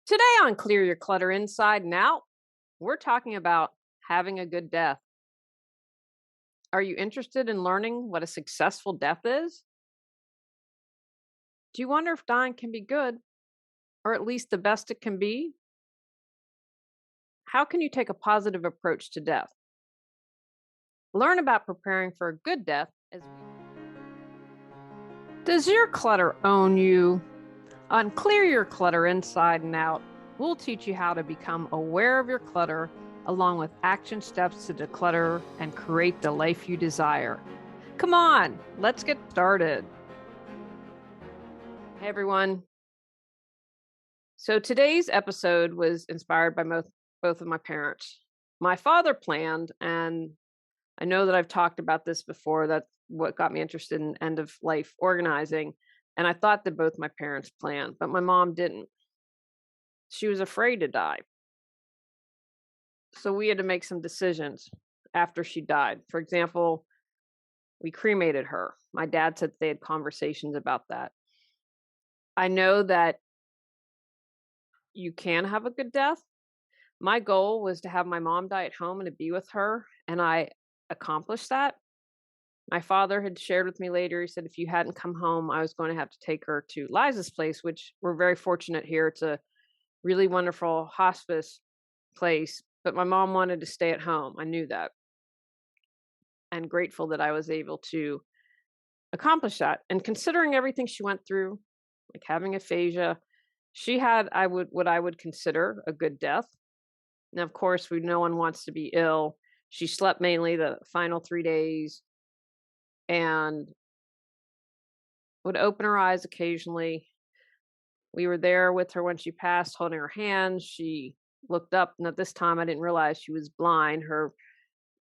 Today on Clear Your Clutter Inside and Out, we're talking about having a good death. Are you interested in learning what a successful death is? Do you wonder if dying can be good, or at least the best it can be? How can you take a positive approach to death? Learn about preparing for a good death as we. Does your clutter own you? On Clear Your Clutter Inside and Out, we'll teach you how to become aware of your clutter along with action steps to declutter and create the life you desire. Come on, let's get started. Hey everyone. So today's episode was inspired by both of my parents. My father planned, and I know that I've talked about this before. That's what got me interested in end of life organizing. And I thought that both my parents planned, but my mom didn't. She was afraid to die. So we had to make some decisions after she died. For example, we cremated her. My dad said they had conversations about that. I know that you can have a good death. My goal was to have my mom die at home and to be with her, and I accomplished that. My father had shared with me later, he said if you hadn't come home, I was going to have to take her to Liza's place, which we're very fortunate here. It's a really wonderful hospice place, but my mom wanted to stay at home. I knew that. And grateful that I was able to accomplish that. And considering everything she went through, like having aphasia, she had what I would consider a good death. Now, of course, no one wants to be ill. She slept mainly the final 3 days and would open her eyes occasionally. We were there with her when she passed, holding her hand. She looked up, and at this time, I didn't realize she was blind. Her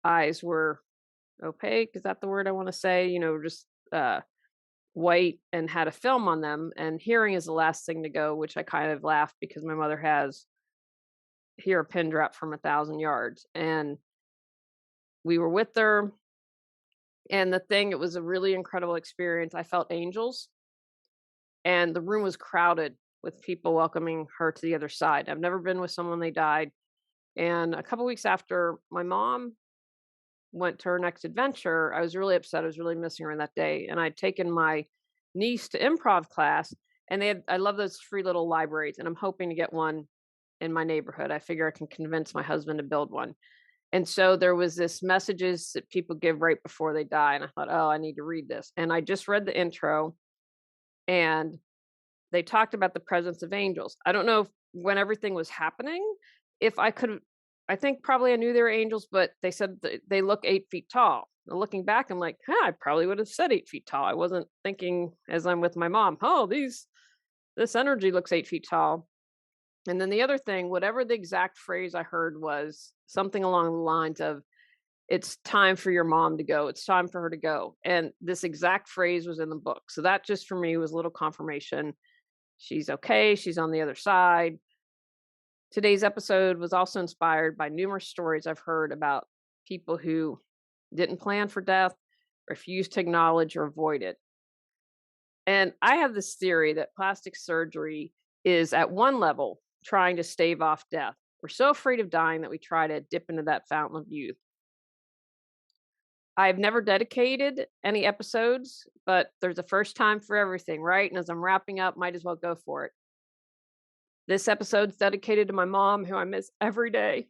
eyes were opaque. Is that the word I want to say? Just white and had a film on them. And hearing is the last thing to go, which I kind of laughed because my mother has hear a pin drop from 1,000 yards. And we were with her. And it was a really incredible experience. I felt angels, and the room was crowded with people welcoming her to the other side. I've never been with someone they died. And a couple weeks after my mom went to her next adventure, I was really upset. I was really missing her that day. And I'd taken my niece to improv class, and I love those free little libraries, and I'm hoping to get one in my neighborhood. I figure I can convince my husband to build one. And so there was this messages that people give right before they die. And I thought, oh, I need to read this. And I just read the intro, and they talked about the presence of angels. I don't know if when everything was happening, if I could, I think probably I knew they were angels, but they said they look 8 feet tall. And looking back, I'm like, I probably would have said 8 feet tall. I wasn't thinking as I'm with my mom, oh, this energy looks 8 feet tall. And then the other thing, whatever the exact phrase I heard was something along the lines of, it's time for your mom to go. It's time for her to go. And this exact phrase was in the book. So that just for me was a little confirmation. She's okay. She's on the other side. Today's episode was also inspired by numerous stories I've heard about people who didn't plan for death, refused to acknowledge or avoid it. And I have this theory that plastic surgery is at one level trying to stave off death. We're so afraid of dying that we try to dip into that fountain of youth. I've never dedicated any episodes, but there's a first time for everything, right? And as I'm wrapping up, might as well go for it. This episode's dedicated to my mom, who I miss every day.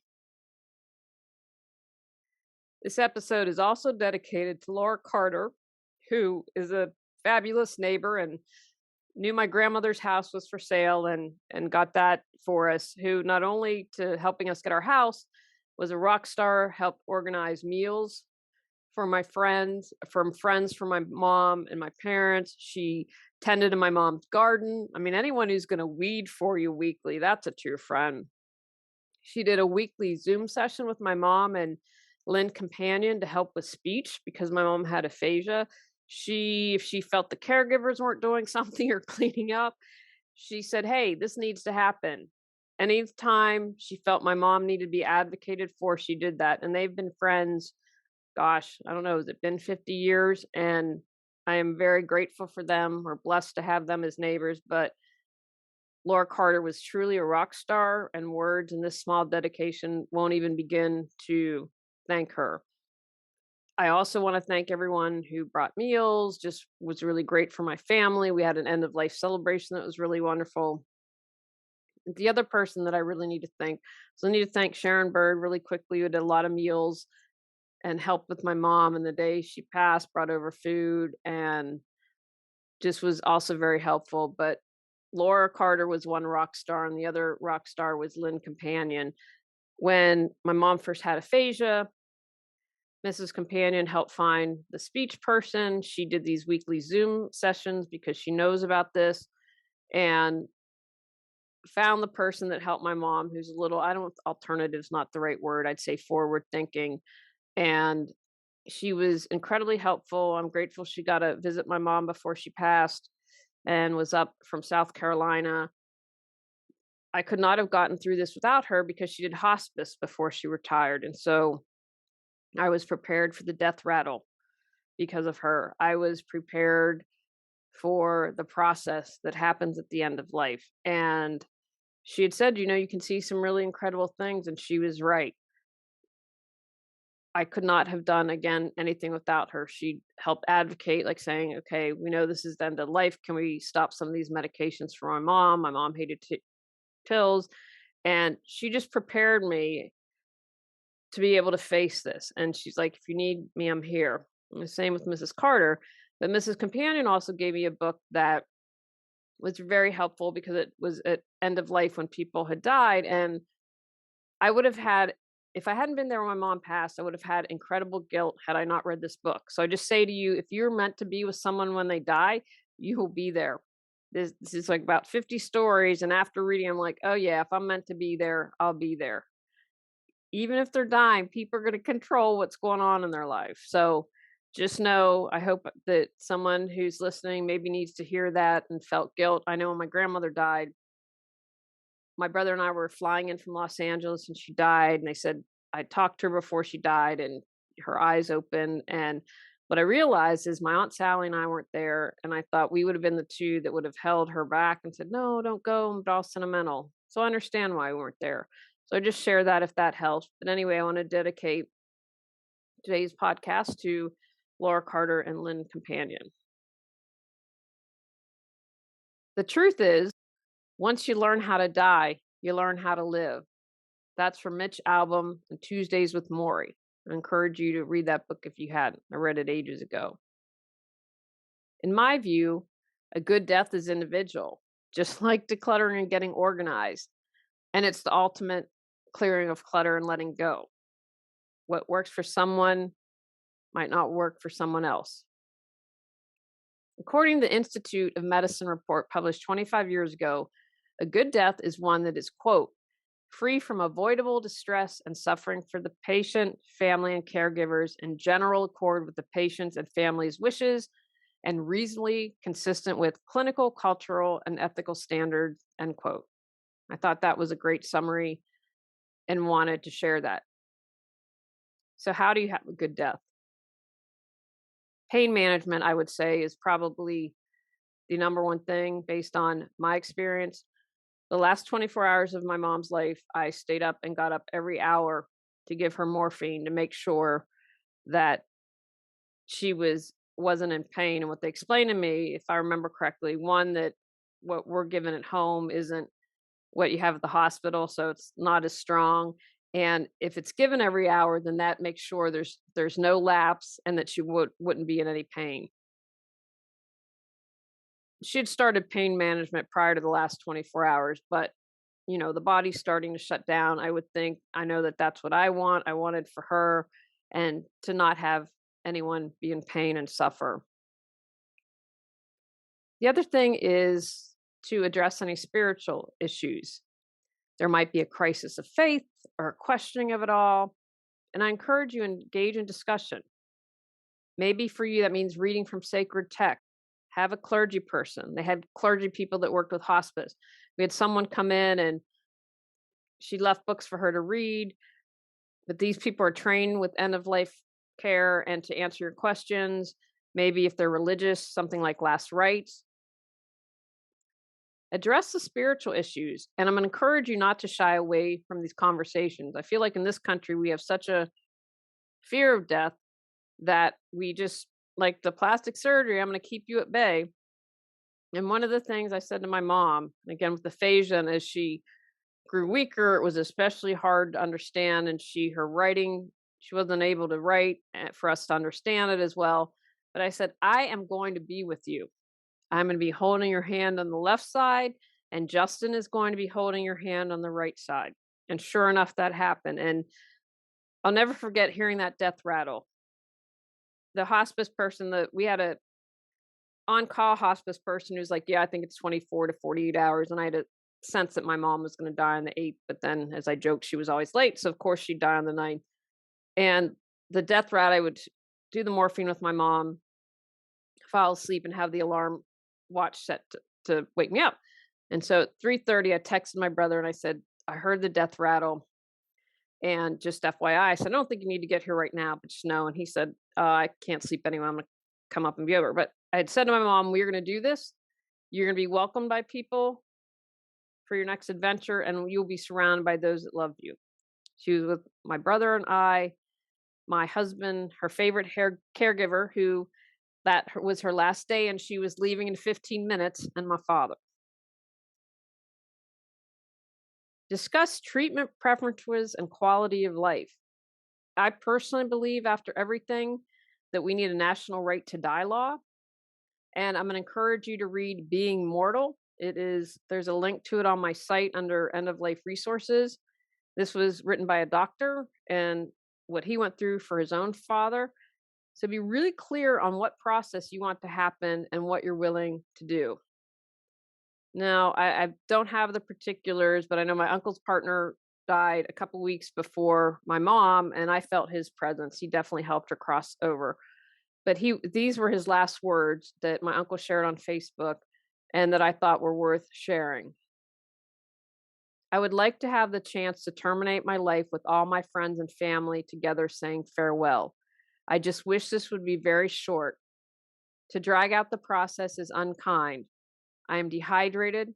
This episode is also dedicated to Laura Carter, who is a fabulous neighbor and knew my grandmother's house was for sale and got that for us, who not only to helping us get our house was a rock star, helped organize meals for my friends, from my mom and my parents. She tended to my mom's garden. I mean, anyone who's going to weed for you weekly, that's a true friend. She did a weekly Zoom session with my mom and Lynn Companion to help with speech because my mom had aphasia. If she felt the caregivers weren't doing something or cleaning up, she said, hey, this needs to happen. Anytime she felt my mom needed to be advocated for, she did that. And they've been friends, gosh, I don't know, has it been 50 years? And I am very grateful for them. We're blessed to have them as neighbors. But Laura Carter was truly a rock star, and words in this small dedication won't even begin to thank her. I also want to thank everyone who brought meals, just was really great for my family. We had an end of life celebration that was really wonderful. The other person that I really need to thank, so I need to thank Sharon Bird really quickly, who did a lot of meals and helped with my mom. And the day she passed, brought over food and just was also very helpful. But Laura Carter was one rock star, and the other rock star was Lynn Companion. When my mom first had aphasia, Mrs. Companion helped find the speech person. She did these weekly Zoom sessions because she knows about this, and found the person that helped my mom, who's a little, I don't, alternative's not the right word, I'd say forward thinking. And she was incredibly helpful. I'm grateful she got to visit my mom before she passed and was up from South Carolina. I could not have gotten through this without her because she did hospice before she retired. And so I was prepared for the death rattle because of her. I was prepared for the process that happens at the end of life. And she had said, you can see some really incredible things. And she was right. I could not have done, again, anything without her. She helped advocate, like saying, okay, we know this is the end of life. Can we stop some of these medications for my mom? My mom hated pills. And she just prepared me to be able to face this. And she's like, if you need me, I'm here. And the same with Mrs. Carter. But Mrs. Companion also gave me a book that was very helpful because it was at end of life when people had died. And I would have had, if I hadn't been there when my mom passed, I would have had incredible guilt had I not read this book. So I just say to you, if you're meant to be with someone when they die, you will be there. This is like about 50 stories. And after reading, I'm like, oh yeah, if I'm meant to be there, I'll be there. Even if they're dying, people are going to control what's going on in their life. So just know, I hope that someone who's listening maybe needs to hear that and felt guilt. I know when my grandmother died, my brother and I were flying in from Los Angeles and she died. And they said, I talked to her before she died and her eyes opened. And what I realized is my Aunt Sally and I weren't there. And I thought we would have been the two that would have held her back and said, no, don't go. I'm all sentimental. So I understand why we weren't there. So I just share that if that helps. But anyway, I want to dedicate today's podcast to Laura Carter and Lynn Companion. The truth is, once you learn how to die, you learn how to live. That's from Mitch Albom and Tuesdays with Maury. I encourage you to read that book if you hadn't. I read it ages ago. In my view, a good death is individual, just like decluttering and getting organized. And it's the ultimate clearing of clutter and letting go. What works for someone might not work for someone else. According to the Institute of Medicine report published 25 years ago, a good death is one that is, quote, free from avoidable distress and suffering for the patient, family, and caregivers, in general accord with the patient's and family's wishes, and reasonably consistent with clinical, cultural, and ethical standards, end quote. I thought that was a great summary and wanted to share that. So how do you have a good death? Pain management, I would say, is probably the number one thing based on my experience. The last 24 hours of my mom's life, I stayed up and got up every hour to give her morphine to make sure that she wasn't in pain. And what they explained to me, if I remember correctly, one, that what we're given at home isn't what you have at the hospital, so it's not as strong. And if it's given every hour, then that makes sure there's no lapse and that she wouldn't be in any pain. She had started pain management prior to the last 24 hours, but the body's starting to shut down. I would think, I know that that's what I want. I wanted for her and to not have anyone be in pain and suffer. The other thing is to address any spiritual issues. There might be a crisis of faith or a questioning of it all. And I encourage you to engage in discussion. Maybe for you, that means reading from sacred text. Have a clergy person. They had clergy people that worked with hospice. We had someone come in and she left books for her to read, but these people are trained with end of life care and to answer your questions. Maybe if they're religious, something like last rites. Address the spiritual issues. And I'm going to encourage you not to shy away from these conversations. I feel like in this country, we have such a fear of death that we just, like the plastic surgery, I'm going to keep you at bay. And one of the things I said to my mom, again with aphasia, and as she grew weaker, it was especially hard to understand. And her writing, she wasn't able to write for us to understand it as well. But I said, I am going to be with you. I'm going to be holding your hand on the left side, and Justin is going to be holding your hand on the right side. And sure enough, that happened. And I'll never forget hearing that death rattle. The hospice person, that we had a on-call hospice person who's like, yeah, I think it's 24 to 48 hours. And I had a sense that my mom was going to die on the 8th. But then, as I joked, she was always late. So, of course, she'd die on the 9th. And the death rat, I would do the morphine with my mom, fall asleep, and have the alarm watch set to wake me up. And so at 3:30, I texted my brother and I said, I heard the death rattle. And just FYI, I said, I don't think you need to get here right now, but just know. And he said, I can't sleep anyway. I'm going to come up and be over. But I had said to my mom, we're going to do this. You're going to be welcomed by people for your next adventure, and you'll be surrounded by those that love you. She was with my brother and I, my husband, her favorite caregiver, who that was her last day, and she was leaving in 15 minutes, and my father. Discuss treatment preferences and quality of life. I personally believe, after everything, that we need a national right to die law. And I'm going to encourage you to read Being Mortal. There's a link to it on my site under End of Life Resources. This was written by a doctor and what he went through for his own father. So be really clear on what process you want to happen and what you're willing to do. Now, I don't have the particulars, but I know my uncle's partner died a couple weeks before my mom, and I felt his presence. He definitely helped her cross over. But these were his last words that my uncle shared on Facebook and that I thought were worth sharing. I would like to have the chance to terminate my life with all my friends and family together saying farewell. I just wish this would be very short. To drag out the process is unkind. I am dehydrated,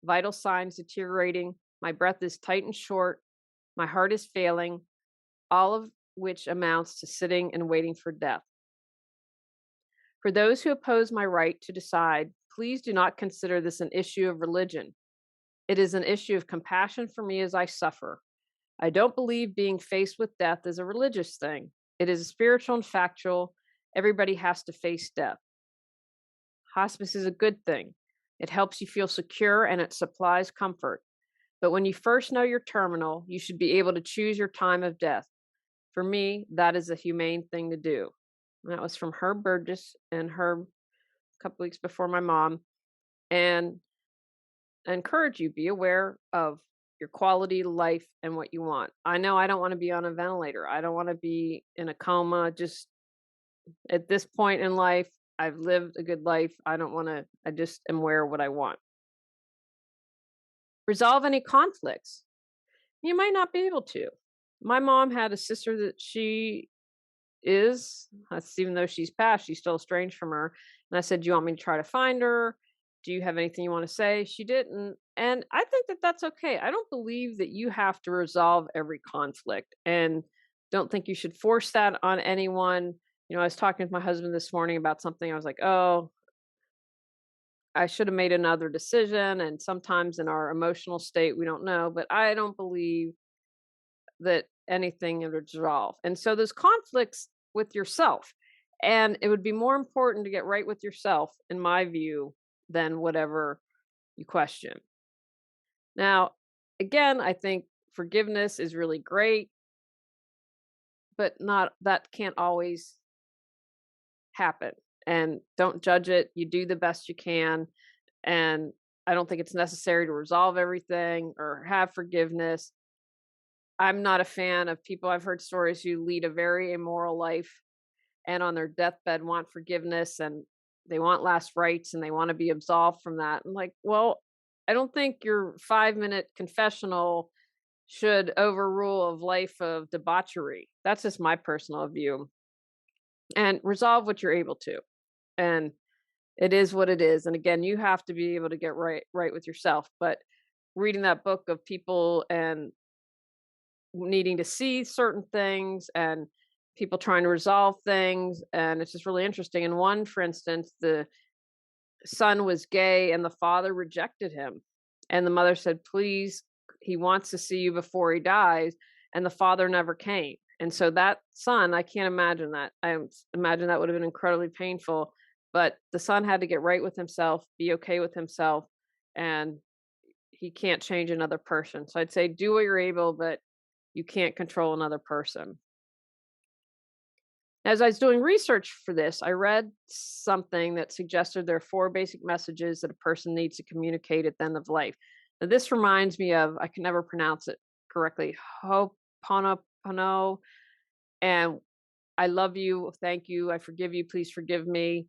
vital signs deteriorating, my breath is tight and short, my heart is failing, all of which amounts to sitting and waiting for death. For those who oppose my right to decide, please do not consider this an issue of religion. It is an issue of compassion for me as I suffer. I don't believe being faced with death is a religious thing. It is spiritual and factual. Everybody has to face death. Hospice is a good thing. It helps you feel secure and it supplies comfort. But when you first know you're terminal, you should be able to choose your time of death. For me, that is a humane thing to do. And that was from Herb Burgess and Herb a couple weeks before my mom. And I encourage you, be aware of your quality of life and what you want. I know I don't want to be on a ventilator. I don't want to be in a coma. Just at this point in life, I've lived a good life. I just am aware of what I want. Resolve any conflicts. You might not be able to. My mom had a sister that even though she's passed, she's still estranged from her. And I said, do you want me to try to find her? Do you have anything you want to say? She didn't. And I think that that's okay. I don't believe that you have to resolve every conflict, and don't think you should force that on anyone. I was talking with my husband this morning about something. I was like, oh, I should have made another decision. And sometimes in our emotional state, we don't know, but I don't believe that anything would resolve. And so there's conflicts with yourself. And it would be more important to get right with yourself, in my view, than whatever you question. Now, again, I think forgiveness is really great, but that can't always happen. And don't judge it. You do the best you can. And I don't think it's necessary to resolve everything or have forgiveness. I'm not a fan of people. I've heard stories who lead a very immoral life and on their deathbed want forgiveness and they want last rites and they want to be absolved from that. I'm like, well, I don't think your 5-minute confessional should overrule a life of debauchery. That's just my personal view. And resolve what you're able to. And It is what it is. And again, you have to be able to get right with yourself. But reading that book of people and needing to see certain things and people trying to resolve things, and it's just really interesting. In one, for instance, the son was gay and the father rejected him. And the mother said, "Please, he wants to see you before he dies." And the father never came. And so that son, I can't imagine that. Imagine that would have been incredibly painful. But the son had to get right with himself, be okay with himself, and he can't change another person. So I'd say do what you're able, but you can't control another person. As I was doing research for this, I read something that suggested there are four basic messages that a person needs to communicate at the end of life. Now, this reminds me of, I can never pronounce it correctly, Ho'oponopono, and I love you, thank you, I forgive you, please forgive me.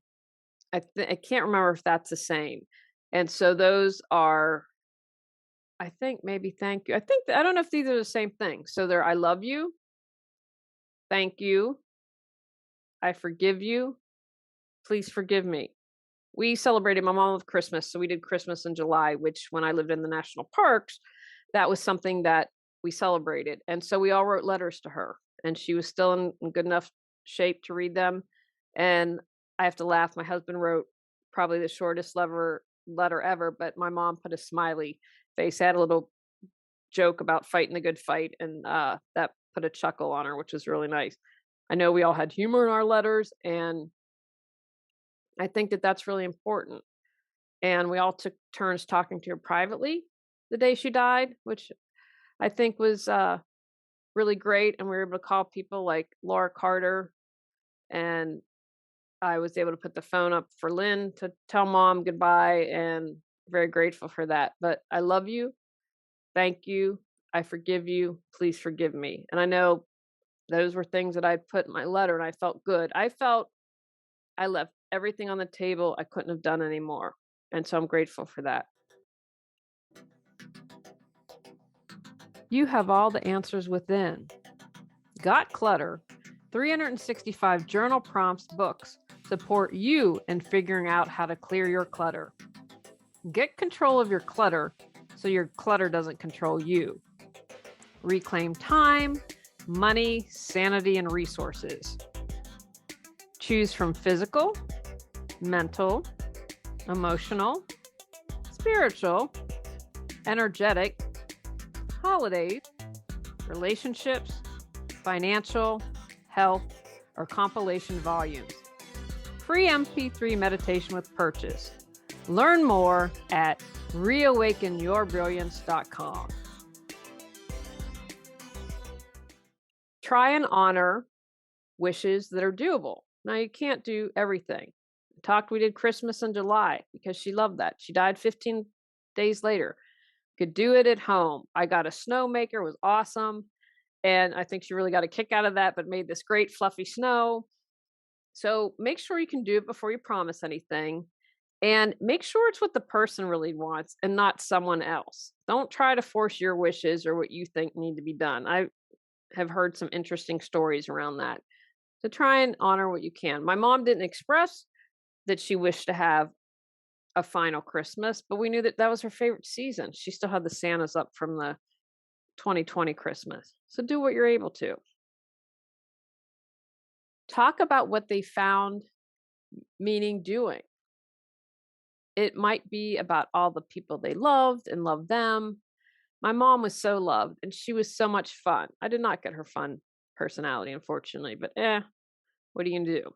I can't remember if that's the same. And so those are, I think maybe thank you. I don't know if these are the same thing. So they're I love you, thank you, I forgive you, please forgive me. We celebrated my mom with Christmas, so we did Christmas in July, which when I lived in the national parks, that was something that we celebrated. And so we all wrote letters to her, and she was still in good enough shape to read them. And I have to laugh. My husband wrote probably the shortest letter ever, but my mom put a smiley face. Had a little joke about fighting the good fight, and that put a chuckle on her, which was really nice. I know we all had humor in our letters, and I think that that's really important. And we all took turns talking to her privately the day she died, which I think was really great. And we were able to call people like Laura Carter, and I was able to put the phone up for Lynn to tell mom goodbye, and very grateful for that. But I love you, thank you, I forgive you, please forgive me. And I know those were things that I put in my letter, and I felt good. I felt I left everything on the table I couldn't have done anymore. And so I'm grateful for that. You have all the answers within. Got Clutter, 365 journal prompts books support you in figuring out how to clear your clutter. Get control of your clutter so your clutter doesn't control you. Reclaim time, money, sanity, and resources. Choose from physical, mental, emotional, spiritual, energetic, holidays, relationships, financial, health, or compilation volumes. Free MP3 meditation with purchase. Learn more at reawakenyourbrilliance.com. Try and honor wishes that are doable. Now, you can't do everything. We did Christmas in July because she loved that. She died 15 days later. Could do it at home. I got a snow maker, was awesome. And I think she really got a kick out of that, but made this great fluffy snow. So make sure you can do it before you promise anything. And make sure it's what the person really wants and not someone else. Don't try to force your wishes or what you think need to be done. I have heard some interesting stories around that. So try and honor what you can. My mom didn't express that she wished to have a final Christmas, but we knew that that was her favorite season. She still had the Santas up from the 2020 Christmas. So do what you're able to. Talk about what they found meaning doing. It might be about all the people they loved and loved them. My mom was so loved and she was so much fun. I did not get her fun personality, unfortunately, but what are you gonna do?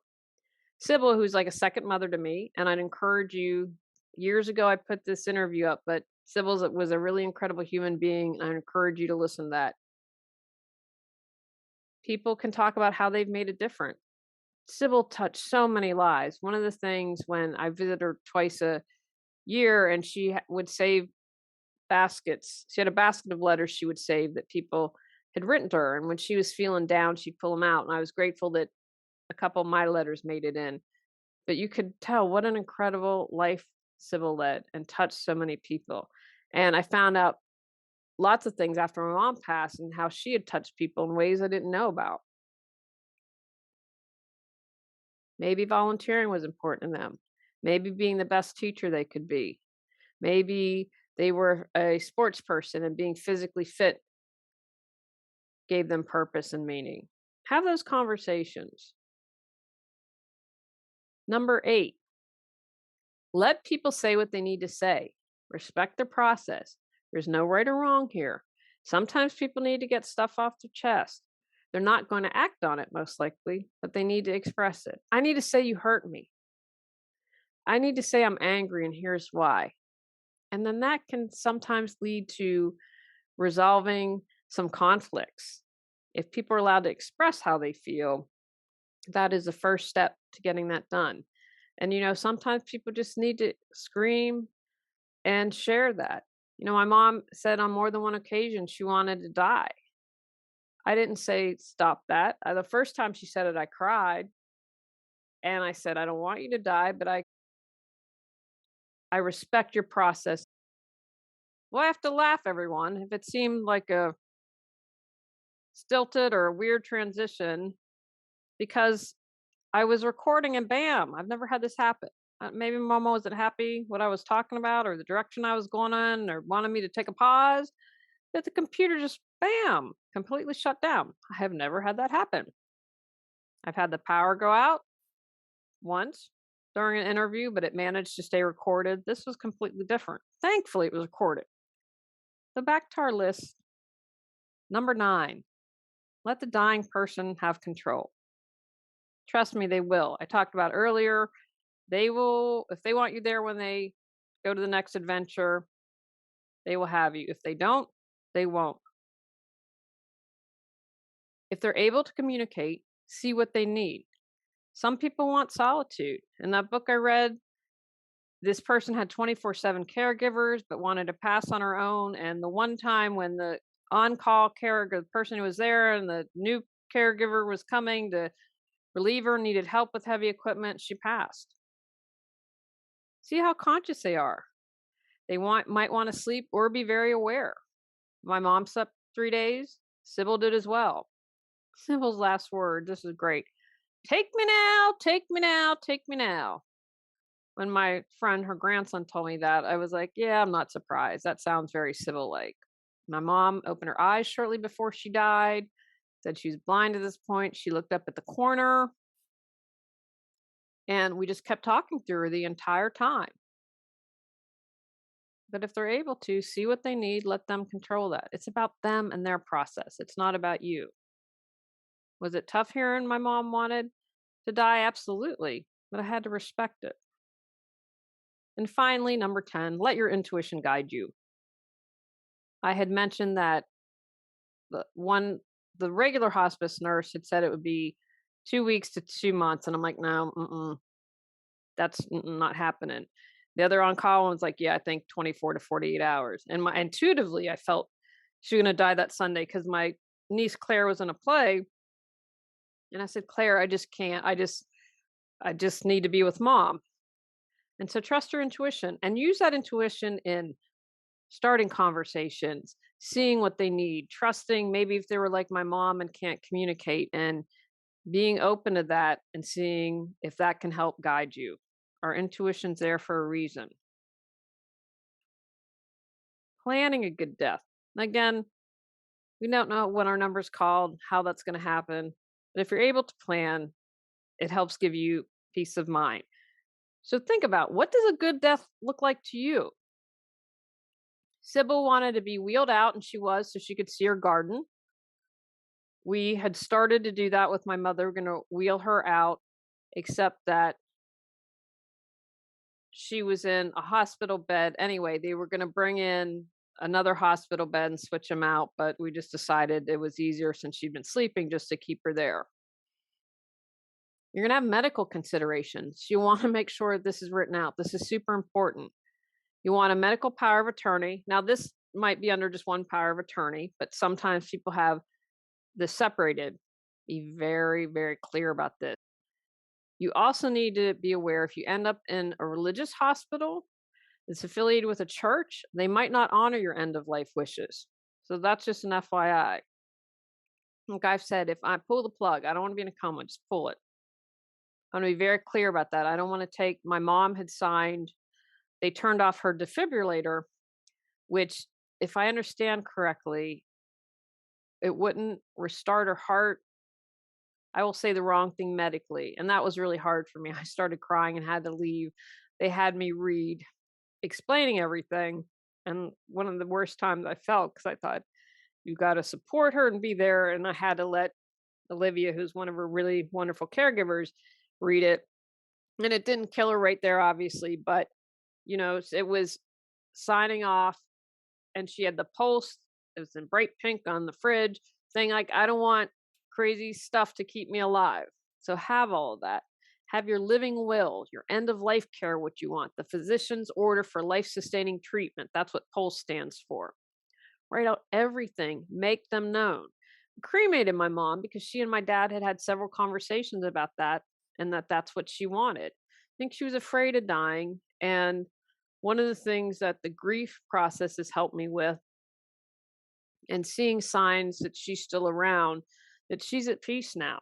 Sybil, who's like a second mother to me, and I'd encourage you. Years ago, I put this interview up, but Sybil was a really incredible human being, and I encourage you to listen to that. People can talk about how they've made a difference. Sybil touched so many lives. One of the things when I visit her twice a year, and she would save baskets. She had a basket of letters she would save that people had written to her, and when she was feeling down, she'd pull them out. And I was grateful that a couple of my letters made it in. But you could tell what an incredible life Sybil led and touched so many people. And I found out lots of things after my mom passed and how she had touched people in ways I didn't know about. Maybe volunteering was important to them. maybe being the best teacher they could be. Maybe they were a sports person and being physically fit gave them purpose and meaning. Have those conversations. Number 8, let people say what they need to say. Respect the process. There's no right or wrong here. Sometimes people need to get stuff off their chest. They're not going to act on it, most likely, but they need to express it. I need to say you hurt me. I need to say I'm angry and here's why. And then that can sometimes lead to resolving some conflicts. If people are allowed to express how they feel, that is the first step to getting that done. And, sometimes people just need to scream and share that. My mom said on more than one occasion she wanted to die. I didn't say stop that. The first time she said it, I cried. And I said, I don't want you to die, but I respect your process. Well, I have to laugh, everyone. If it seemed like a stilted or a weird transition, because I was recording and bam, I've never had this happen. Maybe Mama wasn't happy what I was talking about or the direction I was going in or wanted me to take a pause, but the computer just bam, completely shut down. I have never had that happen. I've had the power go out once during an interview, but it managed to stay recorded. This was completely different. Thankfully, it was recorded. So back to our list. Number 9, let the dying person have control. Trust me, they will. I talked about earlier, they will, if they want you there when they go to the next adventure, they will have you. If they don't, they won't. If they're able to communicate, see what they need. Some people want solitude. In that book I read, this person had 24/7 caregivers, but wanted to pass on her own. And the one time when the on-call caregiver, the person who was there, and the new caregiver was coming to relieve her, needed help with heavy equipment, she passed. See how conscious they are. They might want to sleep or be very aware. My mom slept 3 days. Sybil did as well. Sybil's last word, this is great. Take me now, take me now, take me now. When my friend, her grandson, told me that, I was like, yeah, I'm not surprised. That sounds very Sybil-like. My mom opened her eyes shortly before she died, said she was blind at this point. She looked up at the corner, and we just kept talking through her the entire time. But if they're able to see what they need, let them control that. It's about them and their process. It's not about you. Was it tough hearing my mom wanted to die? Absolutely. But I had to respect it. And finally, number 10, let your intuition guide you. I had mentioned that the regular hospice nurse had said it would be 2 weeks to 2 months. And I'm like, no, that's not happening. The other on-call one was like, yeah, I think 24 to 48 hours. And intuitively, I felt she was going to die that Sunday because my niece Claire was in a play. And I said, Claire, I just can't. I just need to be with mom. And so trust your intuition and use that intuition in starting conversations, seeing what they need, trusting maybe if they were like my mom and can't communicate, and being open to that and seeing if that can help guide you. Our intuition's there for a reason. Planning a good death. Again, we don't know when our number's called, how that's going to happen. But if you're able to plan, it helps give you peace of mind. So think about, what does a good death look like to you? Sybil wanted to be wheeled out, and she was, so she could see her garden. We had started to do that with my mother. We're going to wheel her out, except that she was in a hospital bed. Anyway, they were going to bring in another hospital bed and switch them out, but we just decided it was easier since she'd been sleeping just to keep her there. You're going to have medical considerations. You want to make sure this is written out. This is super important. You want a medical power of attorney. Now, this might be under just one power of attorney, but sometimes people have this separated. Be very, very clear about this. You also need to be aware, if you end up in a religious hospital that's affiliated with a church, they might not honor your end of life wishes. So that's just an FYI. Like I've said, if I pull the plug, I don't want to be in a coma, just pull it. I want to be very clear about that. I don't want to take, my mom had signed, they turned off her defibrillator, which, if I understand correctly, it wouldn't restart her heart. I will say the wrong thing medically. And that was really hard for me. I started crying and had to leave. They had me read explaining everything. And one of the worst times I felt, because I thought, you got to support her and be there. And I had to let Olivia, who's one of her really wonderful caregivers, read it. And it didn't kill her right there, obviously, but it was signing off, and she had the pulse. It was in bright pink on the fridge, saying like, I don't want crazy stuff to keep me alive. So have all of that. Have your living will, your end of life care, what you want, the physician's order for life sustaining treatment. That's what PULSE stands for. Write out everything, make them known. Cremated my mom because she and my dad had had several conversations about that, and that's what she wanted. I think she was afraid of dying. And one of the things that the grief process has helped me with, and seeing signs that she's still around, that she's at peace now,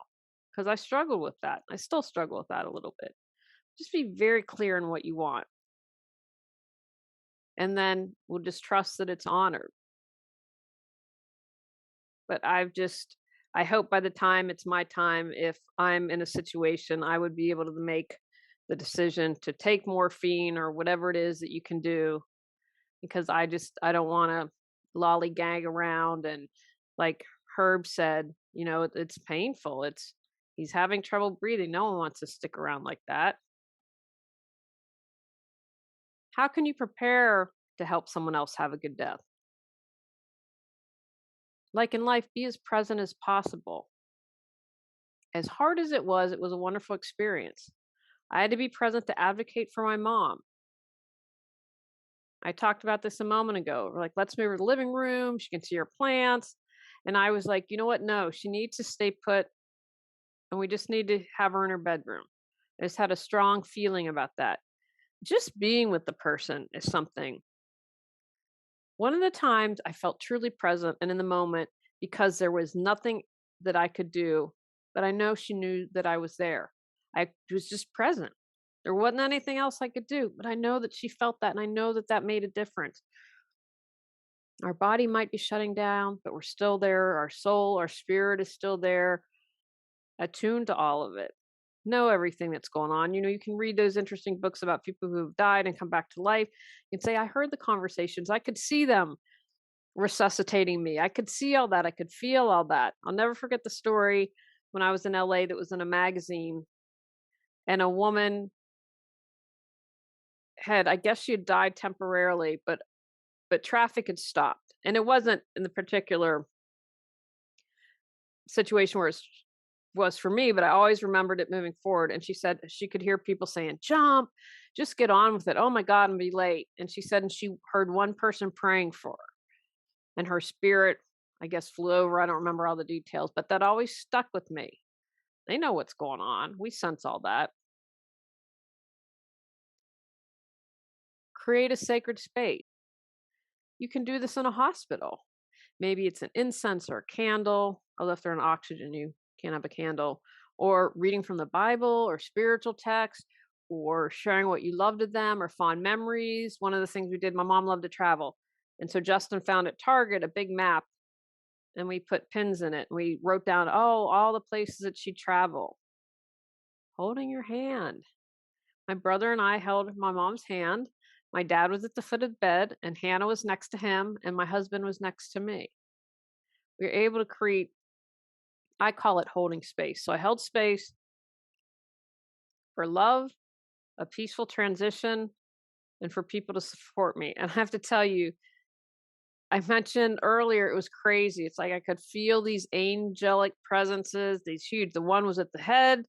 because I struggled with that. I still struggle with that a little bit. Just be very clear in what you want. And then we'll just trust that it's honored. But I hope by the time it's my time, if I'm in a situation, I would be able to make the decision to take morphine or whatever it is that you can do, because I don't want to lollygag around. And like Herb said, it's painful. He's having trouble breathing. No one wants to stick around like that. How can you prepare to help someone else have a good death? Like in life, be as present as possible. As hard as it was a wonderful experience. I had to be present to advocate for my mom. I talked about this a moment ago. We're like, let's move her to the living room. She can see her plants. And I was like, you know what? No, she needs to stay put. And we just need to have her in her bedroom. I just had a strong feeling about that. Just being with the person is something. One of the times I felt truly present and in the moment, because there was nothing that I could do, but I know she knew that I was there. I was just present. There wasn't anything else I could do, but I know that she felt that, and I know that that made a difference. Our body might be shutting down, but we're still there. Our soul, our spirit is still there, attuned to all of it. Know everything that's going on. You can read those interesting books about people who have died and come back to life. You can say, I heard the conversations. I could see them resuscitating me. I could see all that. I could feel all that. I'll never forget the story when I was in LA that was in a magazine, and a woman I guess she had died temporarily, but traffic had stopped. And it wasn't in the particular situation where it was for me, but I always remembered it moving forward. And she said she could hear people saying, jump, just get on with it. Oh my God, and be late. And she said, and she heard one person praying for her, and her spirit, I guess, flew over. I don't remember all the details, but that always stuck with me. They know what's going on. We sense all that. Create a sacred space. You can do this in a hospital. Maybe it's an incense or a candle, although if they're on oxygen, you can't have a candle, or reading from the Bible or spiritual text, or sharing what you loved of them or fond memories. One of the things we did, my mom loved to travel. And so Justin found at Target a big map, and we put pins in it. And we wrote down, all the places that she traveled. Holding your hand. My brother and I held my mom's hand. My dad was at the foot of the bed, and Hannah was next to him, and my husband was next to me. We were able to create, I call it holding space. So I held space for love, a peaceful transition, and for people to support me. And I have to tell you, I mentioned earlier, it was crazy. It's like I could feel these angelic presences, these huge. The one was at the head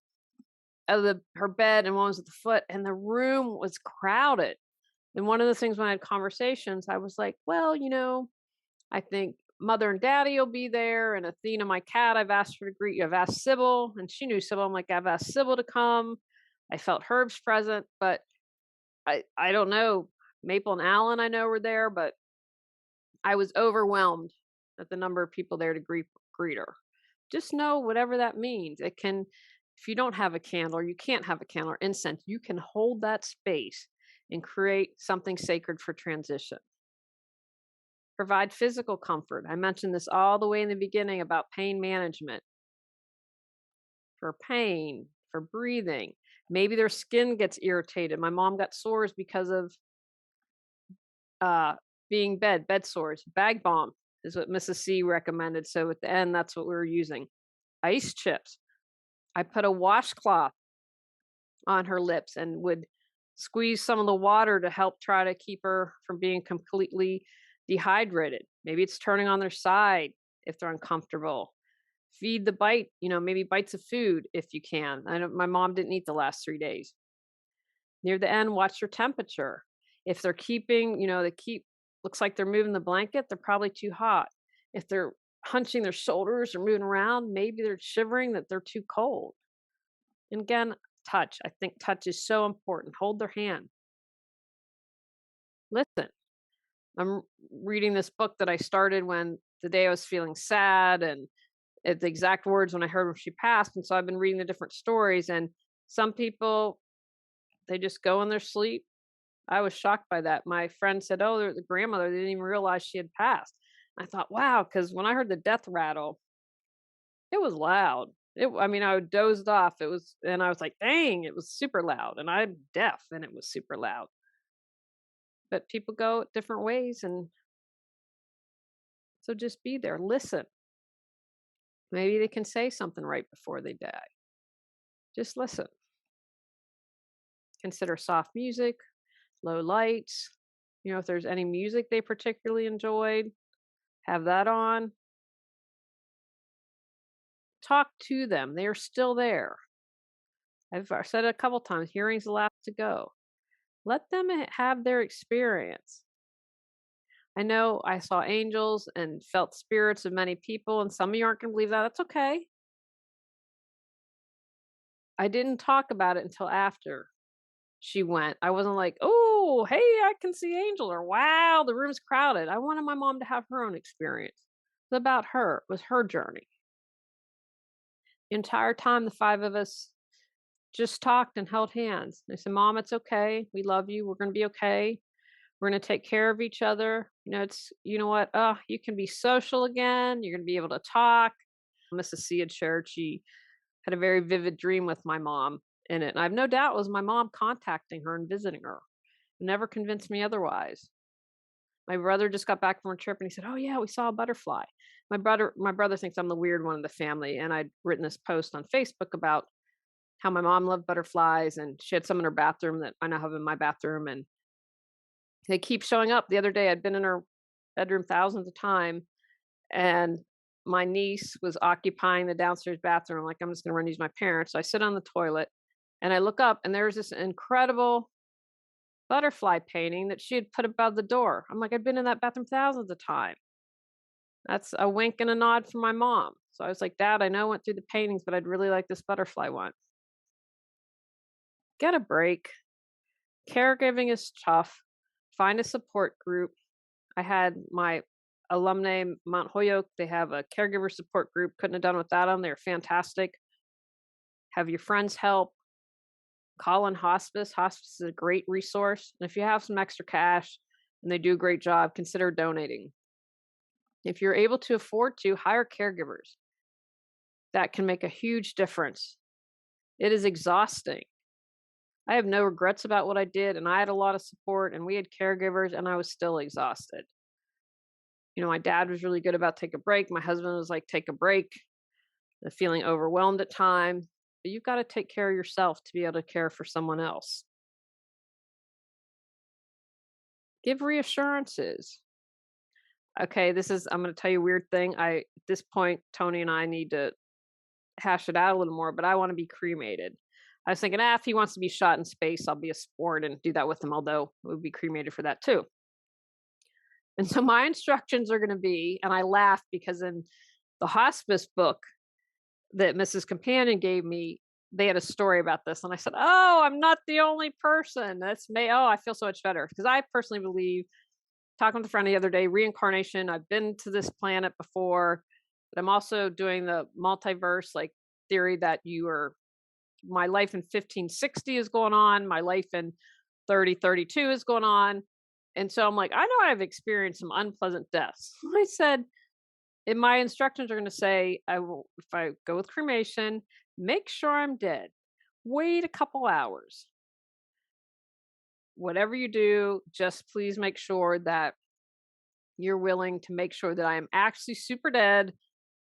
of her bed, and one was at the foot, and the room was crowded. And one of the things when I had conversations, I was like, well, I think mother and daddy will be there. And Athena, my cat, I've asked her to greet you. I've asked Sybil, and she knew Sybil. I'm like, I've asked Sybil to come. I felt Herb's present, but I don't know. Maple and Alan, I know, were there, but I was overwhelmed at the number of people there to greet her. Just know whatever that means. It can If you don't have a candle, or you can't have a candle or incense, you can hold that space and create something sacred for transition. Provide physical comfort. I mentioned this all the way in the beginning about pain management, for pain, for breathing. Maybe their skin gets irritated. My mom got sores because of uh, being bed sores. Bag balm is what Mrs. C recommended. So at the end, that's what we were using. Ice chips. I put a washcloth on her lips and would squeeze some of the water to help try to keep her from being completely dehydrated. Maybe it's turning on their side if they're uncomfortable. Feed the bite, maybe bites of food if you can. I know my mom didn't eat the last 3 days. Near the end, watch your temperature. If they're keeping, looks like they're moving the blanket, they're probably too hot. If they're hunching their shoulders or moving around, maybe they're shivering, that they're too cold. And again, touch. I think touch is so important. Hold their hand. Listen. I'm reading this book that I started when the day I was feeling sad, and the exact words when I heard when she passed. And so I've been reading the different stories, and some people, they just go in their sleep. I was shocked by that. My friend said, "Oh, the grandmother, they didn't even realize she had passed." I thought, wow, because when I heard the death rattle, it was loud. I dozed off. And I was like, dang, it was super loud. And I'm deaf, and it was super loud. But people go different ways. And so just be there, listen. Maybe they can say something right before they die. Just listen. Consider soft music, low lights. If there's any music they particularly enjoyed, have that on. Talk to them. They are still there. I've said it a couple times, hearing's the last to go. Let them have their experience. I know I saw angels and felt spirits of many people, and some of you aren't going to believe that. That's okay. I didn't talk about it until after she went. I wasn't like, oh, hey, I can see angels, or wow, the room's crowded. I wanted my mom to have her own experience. It's about her. It was her journey. The entire time, the five of us just talked and held hands. I said, Mom, it's okay. We love you. We're going to be okay. We're going to take care of each other. What? Oh, you can be social again. You're going to be able to talk. Mrs. C had shared she had a very vivid dream with my mom in it. And I have no doubt it was my mom contacting her and visiting her. It never convinced me otherwise. My brother just got back from a trip, and he said, "Oh yeah, we saw a butterfly." My brother thinks I'm the weird one in the family, and I'd written this post on Facebook about how my mom loved butterflies, and she had some in her bathroom that I now have in my bathroom, and they keep showing up. The other day, I'd been in her bedroom thousands of times, and my niece was occupying the downstairs bathroom. I'm like, I'm just going to run use my parents. So I sit on the toilet, and I look up, and there's this incredible butterfly painting that she had put above the door. I'm like, I've been in that bathroom thousands of times. That's a wink and a nod from my mom. So I was like, Dad, I know I went through the paintings, but I'd really like this butterfly one. Get a break. Caregiving is tough. Find a support group. I had my alumni, Mount Holyoke, they have a caregiver support group. Couldn't have done without them. They're fantastic. Have your friends help. Call in hospice. Hospice is a great resource. And if you have some extra cash and they do a great job, consider donating. If you're able to afford to, hire caregivers. That can make a huge difference. It is exhausting. I have no regrets about what I did, and I had a lot of support, and we had caregivers, and I was still exhausted. My dad was really good about take a break. My husband was like, take a break. The feeling overwhelmed at times. But you've got to take care of yourself to be able to care for someone else. Give reassurances. Okay, I'm going to tell you a weird thing. At this point, Tony and I need to hash it out a little more, but I want to be cremated. I was thinking, if he wants to be shot in space, I'll be a sport and do that with him, although it would be cremated for that too. And so my instructions are going to be, and I laughed because in the hospice book that Mrs. Companion gave me, they had a story about this. And I said, oh, I'm not the only person. That's me. Oh, I feel so much better. Because I personally believe, talking with a friend the other day, reincarnation. I've been to this planet before, but I'm also doing the multiverse theory that you are my life in 1560 is going on. My life in 3032 is going on. And so I'm like, I know I've experienced some unpleasant deaths. I said, and my instructions are going to say, if I go with cremation, make sure I'm dead. Wait a couple hours. Whatever you do, just please make sure that you're willing to make sure that I am actually super dead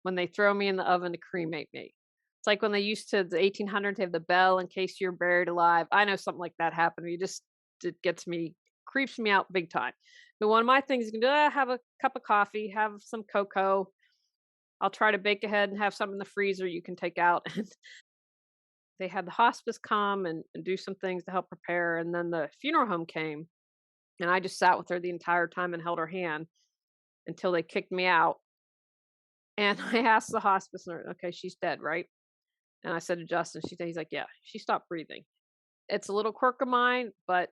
when they throw me in the oven to cremate me. It's like when they used to, the 1800s, have the bell in case you're buried alive. I know something like that happened. It gets me, creeps me out big time. But one of my things is going to have a cup of coffee, have some cocoa. I'll try to bake ahead and have something in the freezer you can take out. And they had the hospice come and do some things to help prepare. And then the funeral home came, and I just sat with her the entire time and held her hand until they kicked me out. And I asked the hospice nurse, okay, she's dead, right? And I said to Justin, he's like, yeah, she stopped breathing. It's a little quirk of mine, but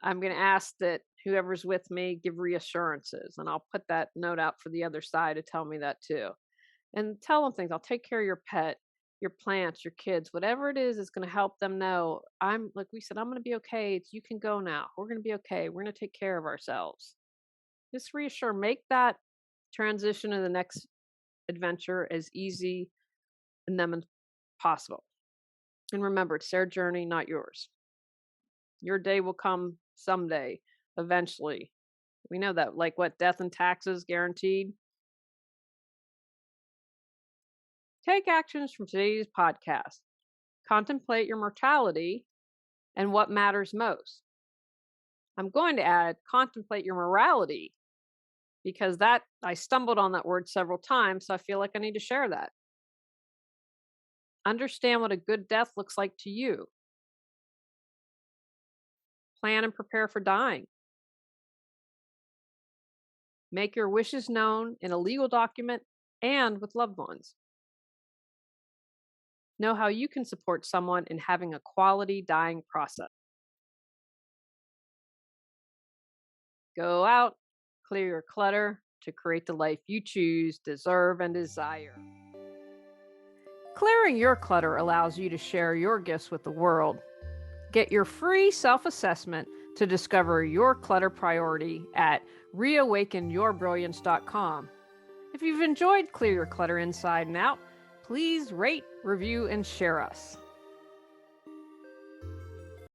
I'm going to ask that whoever's with me give reassurances. And I'll put that note out for the other side to tell me that too. And tell them things. I'll take care of your pet, your plants, your kids, whatever it is going to help them know. Like we said, I'm going to be okay. You can go now. We're going to be okay. We're going to take care of ourselves. Just reassure, make that transition to the next adventure as easy and them as possible. And remember, it's their journey, not yours. Your day will come someday, eventually. We know that, like what, death and taxes guaranteed. Take actions from today's podcast. Contemplate your mortality and what matters most. I'm going to add contemplate your morality, because that I stumbled on that word several times, so I feel like I need to share that. Understand what a good death looks like to you. Plan and prepare for dying. Make your wishes known in a legal document and with loved ones. Know how you can support someone in having a quality dying process. Go out, clear your clutter to create the life you choose, deserve, and desire. Clearing your clutter allows you to share your gifts with the world. Get your free self-assessment to discover your clutter priority at reawakenyourbrilliance.com. If you've enjoyed Clear Your Clutter Inside and Out, please rate, review, and share us.